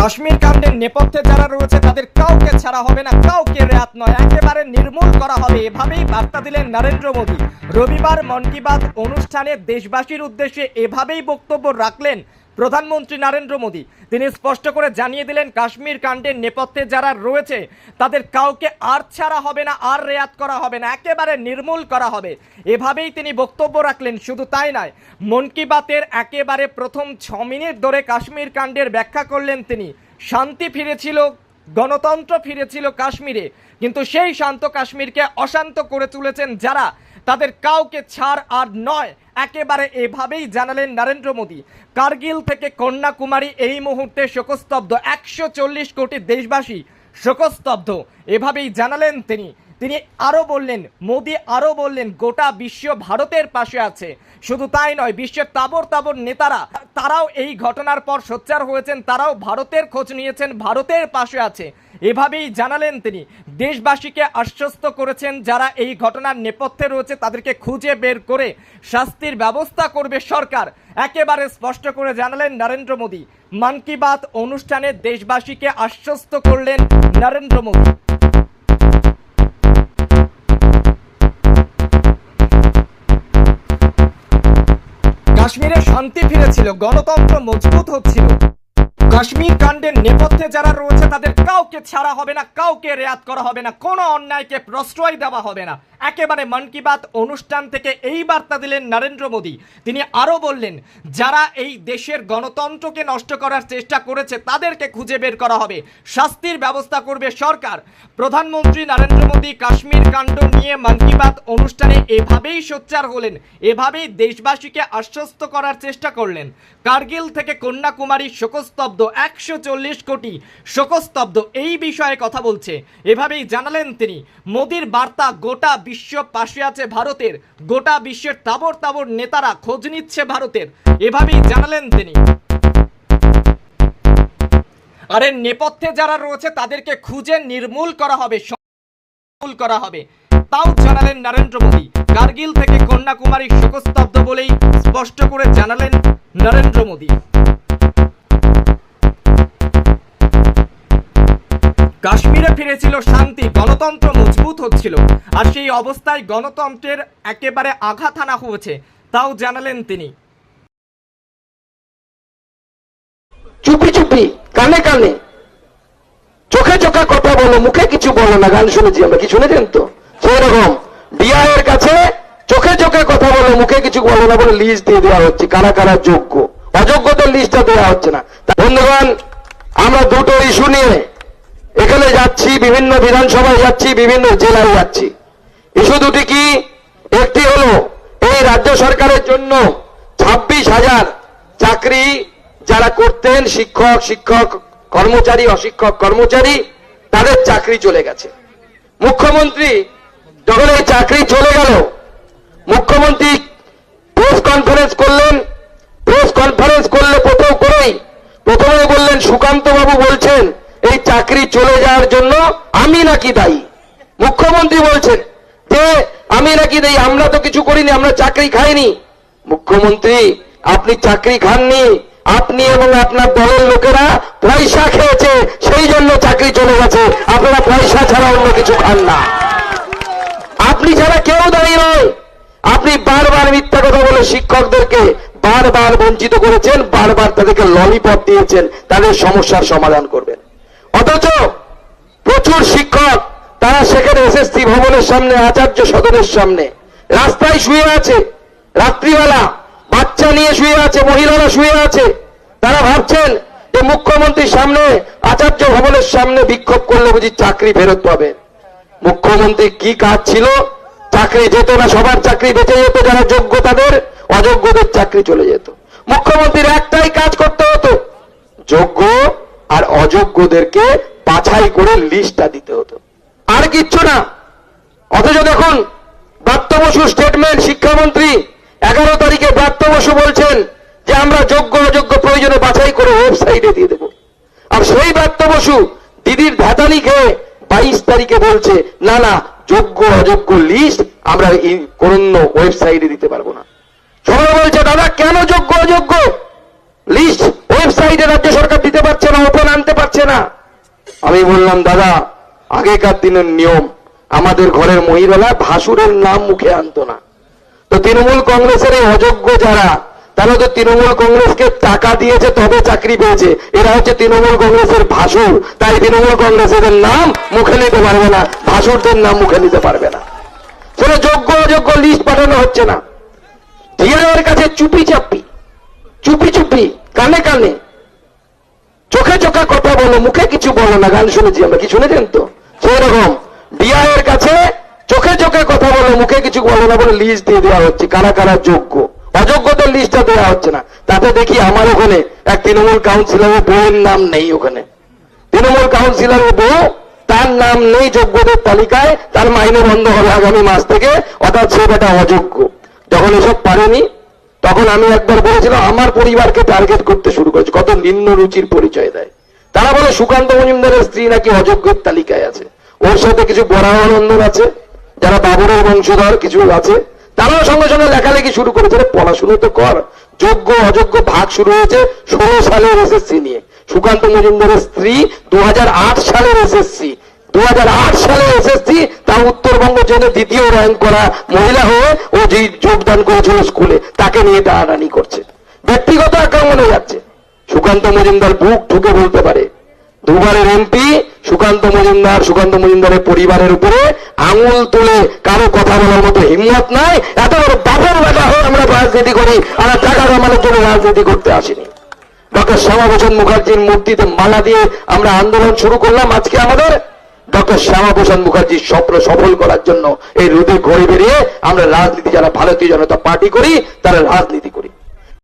কাশ্মীর কাণ্ডের নেপথ্যে যারা রয়েছে তাদের কাউকে ছাড়া হবে না, কাউকে রেয়াত নয়, একেবারে নির্মূল করা হবে, এভাবেই বার্তা দিলেন নরেন্দ্র মোদী। রবিবার মন কি বাত অনুষ্ঠানে দেশবাসীর উদ্দেশ্যে এভাবেই বক্তব্য রাখলেন প্রধানমন্ত্রী নরেন্দ্র মোদী। তিনি স্পষ্ট করে জানিয়ে দিলেন কাশ্মীর কাণ্ডের নেপথ্যে যারা রয়েছে তাদের কাউকে আর ছাড়া হবে না, আর রেয়াত করা হবে না, একেবারে নির্মূল করা হবে, এভাবেই তিনি বক্তব্য রাখলেন। শুধু তাই নয়, মন কি বাতের একেবারে প্রথম 6 মিনিট ধরে কাশ্মীর কাণ্ডের ব্যাখ্যা করলেন তিনি। শান্তি ফিরেছিল, গণতন্ত্র ফিরেছিল কাশ্মীরে, কিন্তু সেই শান্ত কাশ্মীরকে অশান্ত করে তুলেছেন যারা, তাদের কাউকে ছাড় আর নয়, একেবারে এভাবেই জানালেন নরেন্দ্র মোদী। কার্গিল থেকে কন্যাকুমারী এই মুহূর্তে শোকস্তব্ধ, 140 কোটি দেশবাসী শোকস্তব্ধ, এভাবেই জানালেন তিনি। তিনি আরও বললেন, মোদী আরও বললেন, গোটা বিশ্ব ভারতের পাশে আছে। শুধু তাই নয়, বিশ্বের তাবর তাবর নেতারা তারাও এই ঘটনার পর সোচ্চার হয়েছেন, তারাও ভারতের খোঁজ নিয়েছেন, ভারতের পাশে আছে, এভাবেই জানালেন তিনি। দেশবাসীকে আশ্বস্ত করেছেন যারা এই ঘটনার নেপথ্যে রয়েছে তাদেরকে খুঁজে বের করে শাস্তির ব্যবস্থা করবে সরকার, একেবারে স্পষ্ট করে জানালেন নরেন্দ্র মোদী। মন কি বাত অনুষ্ঠানে দেশবাসীকে আশ্বস্ত করলেন নরেন্দ্র মোদী। কাশ্মীরে শান্তি ফিরেছিল, গণতন্ত্র মজবুত হচ্ছিল। কাশ্মীর কাণ্ডের নেপথ্যে যারা রয়েছে তাদের কাউকে ছাড়া হবে না, কাউকে রেয়াত করা হবে না, কোনো অন্যায়কে প্রশ্রয় দেওয়া হবে না, একেবারে মন কি বাত অনুষ্ঠান থেকে এই বার্তা দিলেন নরেন্দ্র মোদী। তিনি আরও বললেন, যারা এই দেশের গণতন্ত্রকে নষ্ট করার চেষ্টা করেছে তাদেরকে খুঁজে বের করা হবে, শাস্তির ব্যবস্থা করবে সরকার। প্রধানমন্ত্রী নরেন্দ্র মোদী কাশ্মীর কাণ্ড নিয়ে মন কি বাত অনুষ্ঠানে এভাবেই সোচ্চার হলেন, এভাবেই দেশবাসীকে আশ্বস্ত করার চেষ্টা করলেন। কার্গিল থেকে কন্যাকুমারী শোকস্তব্ধ, 140 কোটি শোকস্তব্ধ, এই বিষয়ে কথা বলছে, এভাবেই জানালেন তিনি। মোদীর বার্তা, গোটা বিশ্ব পাশে আছে ভারতের, গোটা বিশ্বের তাবর তাবর নেতারা খোঁজ নিচ্ছে ভারতের, এভাবেই জানালেন তিনি। আরে নেপথ্যে যারা রয়েছে তাদেরকে খুঁজে নির্মূল করা হবে, করা হবে, তাও জানালেন নরেন্দ্র মোদী। কার্গিল থেকে কন্যাকুমারী শোকস্তব্ধ বলেই স্পষ্ট করে জানালেন নরেন্দ্র মোদী। কাশ্মীরে ফিরেছিল শান্তি, গণতন্ত্র মজবুত হচ্ছিল, আর সেই অবস্থায় গণতন্ত্রের একেবারে আঘাত হানা হয়েছে, তাও জানালেন তিনি। চুপি চুপি, কানে কানে, চোখে চোখে কথা বলো, মুখে কিছু বলো না। গান শুনেছি আমরা, কি শুনেছেন তো? সেরকম বিআইয়ের কাছে চোখে চোখে কথা বলো, মুখে কিছু বলো না বলে লিস্ট দিয়ে দেওয়া হচ্ছে, কারা কারা যোগ্য, অযোগ্যদের লিস্টটা দেওয়া হচ্ছে না। বন্ধুগণ, আমরা দুটো ইস্যু নিয়ে এখানে যাচ্ছি, বিভিন্ন বিধানসভায় যাচ্ছি, বিভিন্ন জেলায় যাচ্ছি। ইস্যু দুটি কি? একটি হলো এই রাজ্য সরকারের জন্য 26,000 চাকরি যারা করতেন, শিক্ষক কর্মচারী, অশিক্ষক কর্মচারী, তাদের চাকরি চলে গেছে। মুখ্যমন্ত্রী যখন এই চাকরি চলে গেল, মুখ্যমন্ত্রী প্রেস কনফারেন্স করলেন। প্রেস কনফারেন্স করলে প্রথমে বললেন, সুকান্ত বাবু বলছেন এই চাকরি চলে যাওয়ার জন্য আমি নাকি দায়ী। মুখ্যমন্ত্রী বলছেন যে আমি নাকি দায়ী, আমরা তো কিছু করিনি, আমরা চাকরি খাইনি। মুখ্যমন্ত্রী, আপনি চাকরি খাননি, আপনি এবং আপনার দলের লোকেরা পয়সা খেয়েছে, সেই জন্য চাকরি চলে গেছে, আপনারা পয়সা ছাড়া অন্য কিছু খান না। আপনি ছাড়া কেউ দায়ী নয়। আপনি বারবার মিথ্যা কথা বলে শিক্ষকদেরকে বারবার বঞ্চিত করেছেন, বারবার তাদেরকে ললিপপ দিয়েছেন, তাদের সমস্যার সমাধান করবেন। অথচ প্রচুর শিক্ষক তারা সেখানে এসএসসি ভবনের সামনে, আচার্য সদনের সামনে রাস্তায় শুয়ে আছে, রাত্রিবেলা বাচ্চা নিয়ে শুয়ে আছে, মহিলারা শুয়ে আছে। তারা ভাবছেন যে মুখ্যমন্ত্রীর সামনে, আচার্য ভবনের সামনে বিক্ষোভ করলে বুঝি চাকরি ফেরত পাবে। মুখ্যমন্ত্রী কি কাজ ছিল? চাকরি যেত না, সবার চাকরি বেঁচে যেত, যারা যোগ্য তাদের, অযোগ্যদের চাকরি চলে যেত। মুখ্যমন্ত্রীর একটাই কাজ করতে হতো, যোগ্য আর অযোগ্যদেরকে বাছাই করে লিস্টটা দিতে হতো, আর কিচ্ছু না। অথচ দেখুন ব্রাত্য বসু স্টেটমেন্ট, শিক্ষামন্ত্রী 11 তারিখে ব্রাত্য বসু বলছেন যে আমরা যোগ্য অযোগ্য প্রয়োজনে বাছাই করে ওয়েবসাইটে দিয়ে দেব। আর সেই ব্রাত্য বসু দিদির ধাতানি খেয়ে 22 তারিখে বলছে না না, যোগ্য অযোগ্য লিস্ট আমরা কোনো ওয়েবসাইটে দিতে পারবো না। সবাই বলছে দাদা কেন যোগ্য অযোগ্য লিস্ট ওয়েবসাইটে রাজ্য সরকার দিতে পারছে না, ওপেন আনতে আমি বললাম দাদা আগেকার দিনের নিয়ম আমাদের ঘরের মহিলারা ভাসুরের নাম মুখে আনতো না। তো তৃণমূল কংগ্রেসের এই অযোগ্য যারা, তারা তো তৃণমূল কংগ্রেসকে টাকা দিয়েছে তবে চাকরি পেয়েছে, এরা হচ্ছে তৃণমূল কংগ্রেসের ভাসুর। তাই তৃণমূল কংগ্রেসের নাম মুখে নিতে পারবে না, ভাসুরদের নাম মুখে নিতে পারবে না। সেটা যোগ্য অযোগ্য লিস্ট পাঠানো হচ্ছে না, ডিআইয়ের কাছে চুপি চুপি কানে কানে চোখে চোখে কথা বলো, মুখে কিছু বলো না। গান শুনেছি আমরা, কি শুনেছেন তো? সেই রকম ডিআইয়ের কাছে চোখে চোখে কথা বলো, মুখে কিছু বলো না বলে লিস্ট দিয়ে দেওয়া হচ্ছে কারা কারা যোগ্য। অযোগ্যদের লিস্টটা দেওয়া হচ্ছে না। তাতে দেখি আমার ওখানে এক তৃণমূল কাউন্সিলরের বউয়ের নাম নেই, ওখানে তৃণমূল কাউন্সিলরের বউ তার নাম নেই যোগ্যদের তালিকায়, তার মাইনে বন্ধ হবে আগামী মাস থেকে, অর্থাৎ সে বেটা অযোগ্য। যখন এসব পারেনি তখন আমি একবার বলেছিলাম আমার পরিবারকে টার্গেট করতে শুরু করেছে, কত নিম্ন রুচির পরিচয় দেয়। তারা বলে সুকান্ত মজুমদারের স্ত্রী নাকি অযোগ্যের তালিকায় আছে, ওর সাথে কিছু বরাহনন্দন আছে, যারা বাবরের বংশধর কিছু আছে, তারাও সঙ্গে সঙ্গে লেখালেখি শুরু করেছে। পড়াশুনো তো কর, যোগ্য অযোগ্য ভাগ শুরু হয়েছে 16 সালের এসএসসি নিয়ে। সুকান্ত মজুমদারের স্ত্রী 2008 সালের এসএসসি, 2008 সালে এসএসসি, তা উত্তরবঙ্গ জেনে দ্বিতীয় র্যাঙ্ক করা মহিলা হয়ে ও যে যোগদান করেছিল স্কুলে, তাকে নিয়ে টানাটানি করছে, ব্যক্তিগত আক্রমণে যাচ্ছে। সুকান্ত মজুমদার বুক ঠুকে বলতে পারে দুবারের এমপি সুকান্ত মজুমদারের পরিবারের উপরে আঙুল তুলে কারো কথা বলার মতো হিম্মত নাই। এত বড় বাপের বেটা হয়ে আমরা রাজনীতি করি, আমরা টাকা কামানোর জন্য রাজনীতি করতে আসিনি। ডক্টর শ্যামাপ্রসাদ মুখার্জির মূর্তিতে মালা দিয়ে আমরা আন্দোলন শুরু করলাম। আজকে আমাদের ডক্টর শ্যামাপ্রসাদ মুখার্জির স্বপ্ন সফল করার জন্য এই রোদে ঘুরে বেরিয়ে আমরা রাজনীতি, যারা ভারতীয় জনতা পার্টি করি তারা রাজনীতি করি।